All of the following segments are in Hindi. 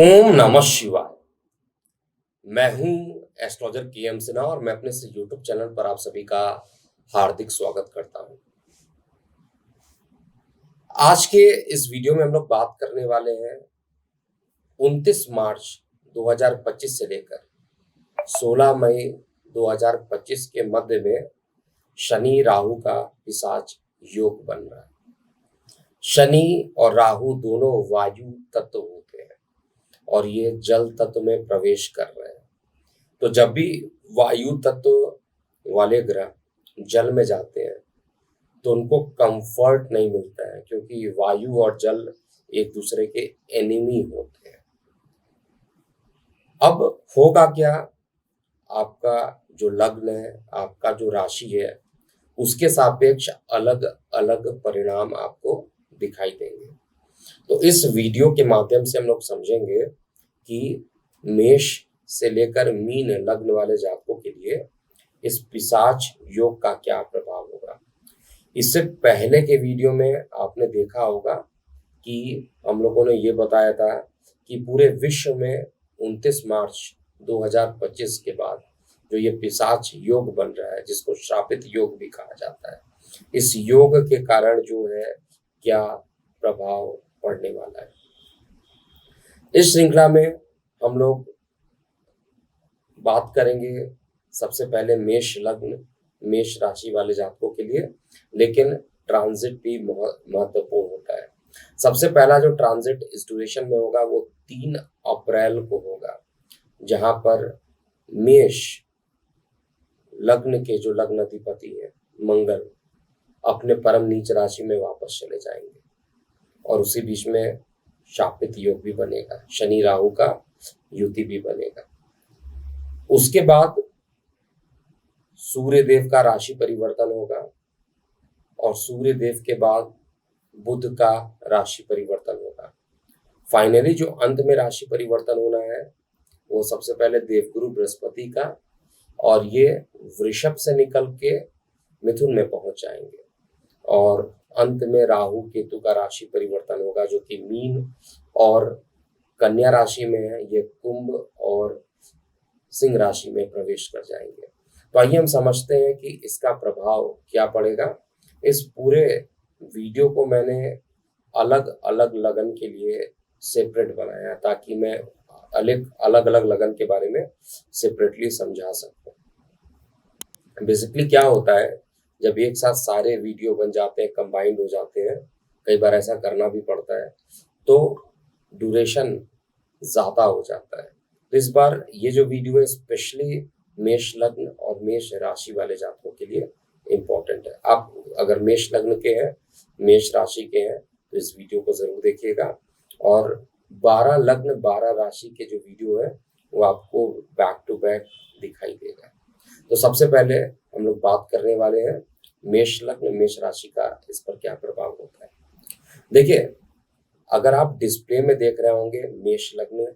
ओम नमः शिवाय। मैं हूं एस्ट्रोलॉजर के एम सिन्हा और मैं अपने इस यूट्यूब चैनल पर आप सभी का हार्दिक स्वागत करता हूं। आज के इस वीडियो में हम लोग बात करने वाले हैं 29 मार्च 2025 से लेकर 16 मई 2025 के मध्य में शनि राहु का पिशाच योग बन रहा है। शनि और राहु दोनों वायु तत्व होते हैं और ये जल तत्व में प्रवेश कर रहे हैं। तो जब भी वायु तत्व वाले ग्रह जल में जाते हैं तो उनको कंफर्ट नहीं मिलता है, क्योंकि वायु और जल एक दूसरे के एनिमी होते हैं। अब होगा क्या, आपका जो लग्न है, आपका जो राशि है, उसके सापेक्ष अलग अलग परिणाम आपको दिखाई देंगे। तो इस वीडियो के माध्यम से हम लोग समझेंगे कि मेष से लेकर मीन लग्न वाले जातकों के लिए इस पिशाच योग का क्या प्रभाव होगा। इससे पहले के वीडियो में आपने देखा होगा कि हम लोगों ने ये बताया था कि पूरे विश्व में 29 मार्च 2025 के बाद जो ये पिशाच योग बन रहा है, जिसको श्रापित योग भी कहा जाता है, इस योग के कारण जो है क्या प्रभाव पड़ने वाला है। इस श्रृंखला में हम लोग बात करेंगे सबसे पहले मेष लग्न, मेष राशि वाले जातकों के लिए, लेकिन ट्रांजिट भी महत्वपूर्ण होता है। सबसे पहला जो ट्रांजिट इस ड्यूरेशन में होगा वो 3 अप्रैल को होगा, जहां पर मेष लग्न के जो लग्न अधिपति है मंगल अपने परम नीच राशि में वापस चले जाएंगे और उसी बीच में शापित योग भी बनेगा, शनि राहु का युति भी बनेगा। उसके बाद सूर्य देव का राशि परिवर्तन होगा और सूर्य देव के बाद बुध का राशि परिवर्तन होगा। फाइनली जो अंत में राशि परिवर्तन होना है वो सबसे पहले देवगुरु बृहस्पति का, और ये वृषभ से निकल के मिथुन में पहुंच जाएंगे और अंत में राहु केतु का राशि परिवर्तन होगा, जो कि मीन और कन्या राशि में है, ये कुंभ और सिंह राशि में प्रवेश कर जाएंगे। तो आइए हम समझते हैं कि इसका प्रभाव क्या पड़ेगा। इस पूरे वीडियो को मैंने अलग अलग लगन के लिए सेपरेट बनाया ताकि मैं अलग अलग लगन के बारे में सेपरेटली समझा सकूं। बेसिकली क्या होता है, जब एक साथ सारे वीडियो बन जाते हैं, कंबाइंड हो जाते हैं, कई बार ऐसा करना भी पड़ता है, तो ड्यूरेशन ज़्यादा हो जाता है। तो इस बार ये जो वीडियो है स्पेशली मेष लग्न और मेष राशि वाले जातकों के लिए इम्पोर्टेंट है। आप अगर मेष लग्न के हैं, मेष राशि के हैं, तो इस वीडियो को ज़रूर देखिएगा। और 12 लग्न 12 राशि के जो वीडियो है वो आपको बैक टू बैक दिखाई देगा। तो सबसे पहले हम लोग बात करने वाले हैं मेष लग्न मेष राशि का, इस पर क्या प्रभाव होता है। देखिए, अगर आप डिस्प्ले में देख रहे होंगे मेष लग्न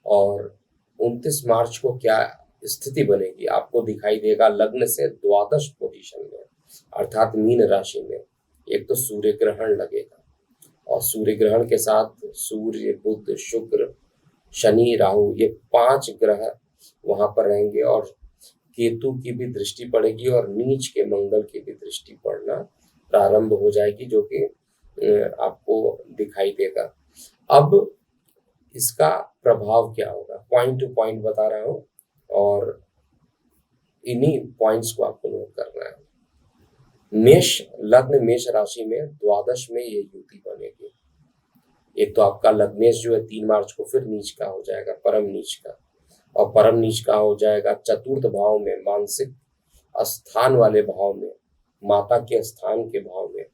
और 29 मार्च को क्या स्थिति बनेगी, आपको दिखाई देगा लग्न से द्वादश पोजीशन में, अर्थात मीन राशि में एक तो सूर्य ग्रहण लगेगा और सूर्य ग्रहण के साथ सूर्य बुध शुक्र शनि राहु ये 5 ग्रह वहां पर रहेंगे और केतु की भी दृष्टि पड़ेगी और नीच के मंगल की भी दृष्टि पड़ना प्रारंभ हो जाएगी, जो कि आपको दिखाई देगा। अब इसका प्रभाव क्या होगा, पॉइंट टू पॉइंट बता रहा हूं और इन्हीं पॉइंट्स को आपको नोट करना है। मेष लग्न मेष राशि में द्वादश में ये युति बनेगी। एक तो आपका लग्नेश जो है 3 मार्च को फिर नीच का हो जाएगा, परम नीच का, और परम नीच का हो जाएगा चतुर्थ भाव में, मानसिक स्थान वाले भाव में, माता के स्थान के भाव में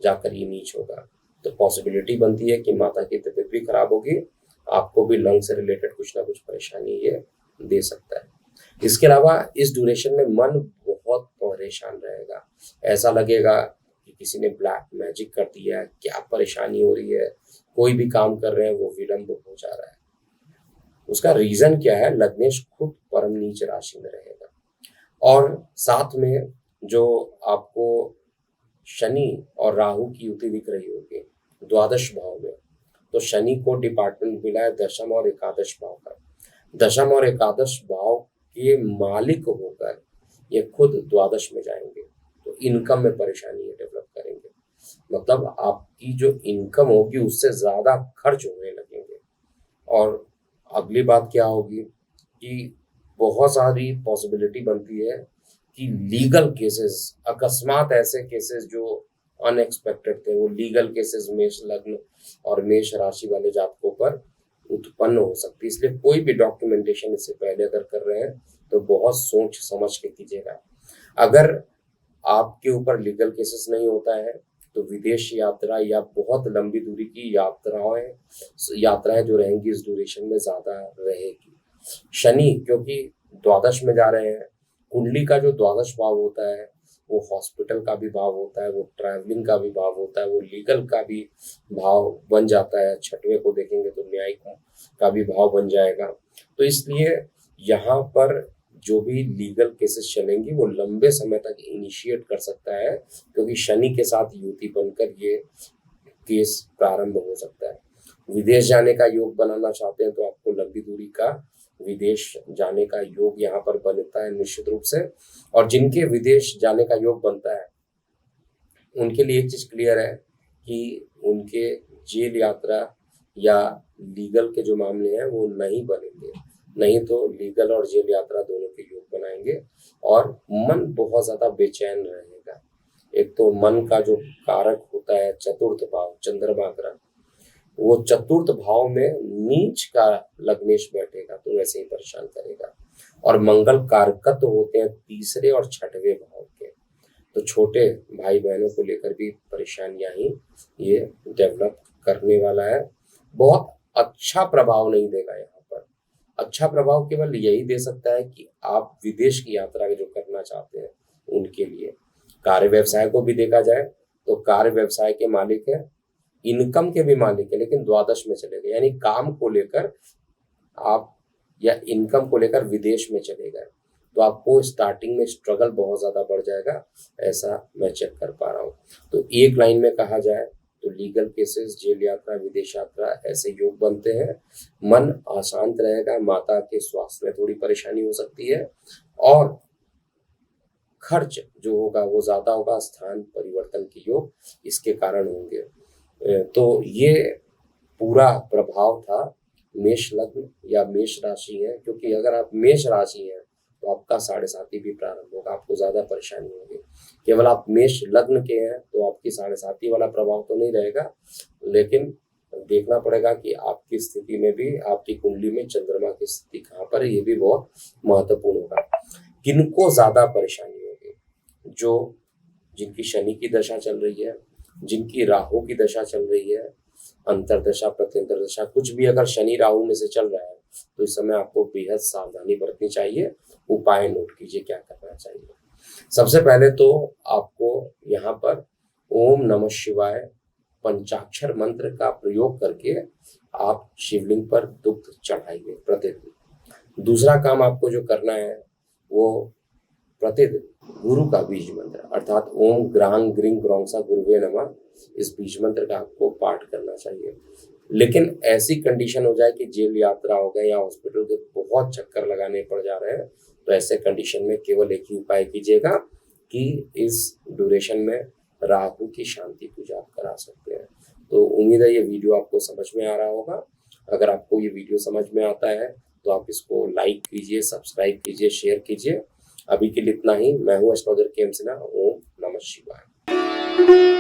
जाकर ये नीच होगा। तो पॉसिबिलिटी बनती है कि माता की तबीयत भी खराब होगी, आपको भी लंग से रिलेटेड कुछ ना कुछ परेशानी ये दे सकता है। इसके अलावा इस ड्यूरेशन में मन बहुत परेशान रहेगा, ऐसा लगेगा कि किसी ने ब्लैक मैजिक कर दिया है, क्या परेशानी हो रही है, कोई भी काम कर रहे हैं वो विलंब हो जा रहा है। उसका रीजन क्या है, लग्नेश खुद परम नीच राशि में रहेगा और साथ में जो आपको शनि और राहु की युति दिख रही होगी द्वादश भाव में, तो शनि को डिपार्टमेंट मिला है दशम और एकादश भाव का। दशम और एकादश भाव के मालिक होकर ये खुद द्वादश में जाएंगे, तो इनकम में परेशानी डेवलप करेंगे। मतलब आपकी जो इनकम होगी उससे ज्यादा खर्च होने लगेंगे। और अगली बात क्या होगी कि बहुत सारी पॉसिबिलिटी बनती है कि लीगल केसेस, अकस्मात ऐसे केसेस जो अनएक्सपेक्टेड थे, वो लीगल केसेस मेष लग्न और मेष राशि वाले जातकों पर उत्पन्न हो सकती है। इसलिए कोई भी डॉक्यूमेंटेशन इससे पहले अगर कर रहे हैं तो बहुत सोच समझ के कीजिएगा। अगर आपके ऊपर लीगल केसेस नहीं होता है तो विदेश यात्रा या बहुत लंबी दूरी की यात्राएं जो रहेंगी इस ड्यूरेशन में ज्यादा रहेगी। शनि क्योंकि द्वादश में जा रहे हैं, कुंडली का जो द्वादश भाव होता है वो हॉस्पिटल का भी भाव होता है, वो ट्रैवलिंग का भी भाव होता है, वो लीगल का भी भाव बन जाता है। छठवें को देखेंगे तो न्यायिक का भी भाव बन जाएगा। तो इसलिए यहाँ पर जो भी लीगल केसेस चलेंगी वो लंबे समय तक इनिशिएट कर सकता है, क्योंकि शनि के साथ युति बनकर ये केस प्रारंभ हो सकता है। विदेश जाने का योग बनाना चाहते हैं तो आपको लंबी दूरी का विदेश जाने का योग यहाँ पर बनता है निश्चित रूप से। और जिनके विदेश जाने का योग बनता है उनके लिए एक चीज क्लियर है कि उनके जेल यात्रा या लीगल के जो मामले हैं वो नहीं बनेंगे, नहीं तो लीगल और जेल यात्रा दोनों के योग बनाएंगे। और मन बहुत ज्यादा बेचैन रहेगा। एक तो मन का जो कारक होता है चतुर्थ भाव, चंद्रमा ग्रह, वो चतुर्थ भाव में नीच का लग्नेश बैठेगा तो वैसे ही परेशान करेगा। और मंगल कारकत्व होते हैं तीसरे और छठवें भाव के, तो छोटे भाई बहनों को लेकर भी परेशानियां ही ये डेवलप करने वाला है। बहुत अच्छा प्रभाव नहीं देगा यहाँ पर। अच्छा प्रभाव केवल यही दे सकता है कि आप विदेश की यात्रा जो करना चाहते हैं उनके लिए। कार्य व्यवसाय को भी देखा जाए तो कार्य व्यवसाय के मालिक है, इनकम के भी मालिक है, लेकिन द्वादश में चले गए, यानी काम को लेकर आप या इनकम को लेकर विदेश में चले गए तो आपको स्टार्टिंग में स्ट्रगल बहुत ज्यादा बढ़ जाएगा, ऐसा मैं चेक कर पा रहा हूँ। तो एक लाइन में कहा जाए तो लीगल केसेस, जेल यात्रा, विदेश यात्रा ऐसे योग बनते हैं। मन अशांत रहेगा, माता के स्वास्थ्य में थोड़ी परेशानी हो सकती है और खर्च जो होगा वो ज्यादा होगा। स्थान परिवर्तन के योग इसके कारण होंगे। तो ये पूरा प्रभाव था मेष लग्न या मेष राशि है, क्योंकि अगर आप मेष राशि हैं तो आपका 7.5 भी प्रारंभ होगा, आपको ज्यादा परेशानी होगी। केवल आप मेष लग्न के हैं तो आपकी 7.5 वाला प्रभाव तो नहीं रहेगा, लेकिन देखना पड़ेगा कि आपकी स्थिति में भी, आपकी कुंडली में चंद्रमा की स्थिति कहाँ पर है, ये भी बहुत महत्वपूर्ण होगा। किनको ज्यादा परेशानी होगी? जो जिनकी शनि की दशा चल रही है, जिनकी राहु की दशा चल रही है, अंतरदशा प्रत्यंतर दशा कुछ भी अगर शनि राहु में से चल रहा है तो इस समय आपको बेहद सावधानी बरतनी चाहिए। उपाय नोट कीजिए क्या करना चाहिए। सबसे पहले तो आपको यहाँ पर ओम नमः शिवाय पंचाक्षर मंत्र का प्रयोग करके आप शिवलिंग पर दुग्ध चढ़ाइए प्रतिदिन। दूसरा काम आपको जो करना है वो प्रतिदिन गुरु का बीज मंत्र अर्थात ओम ग्रांग ग्रिंग ग्रौंसा गुरुवे नमः, इस बीज मंत्र का आपको पाठ करना चाहिए। लेकिन ऐसी कंडीशन हो जाए कि जेल यात्रा हो गए या हॉस्पिटल के बहुत चक्कर लगाने पड़ जा रहे हैं तो ऐसे कंडीशन में केवल एक ही उपाय कीजिएगा कि इस ड्यूरेशन में राहु की शांति पूजा आप करा सकते हैं। तो उम्मीद है ये वीडियो आपको समझ में आ रहा होगा। अगर आपको ये वीडियो समझ में आता है तो आप इसको लाइक कीजिए, सब्सक्राइब कीजिए, शेयर कीजिए। अभी के लिए इतना ही। मैं हूँ एस्ट्रोलॉजर के एम सिन्हा। ओम नमः शिवाय।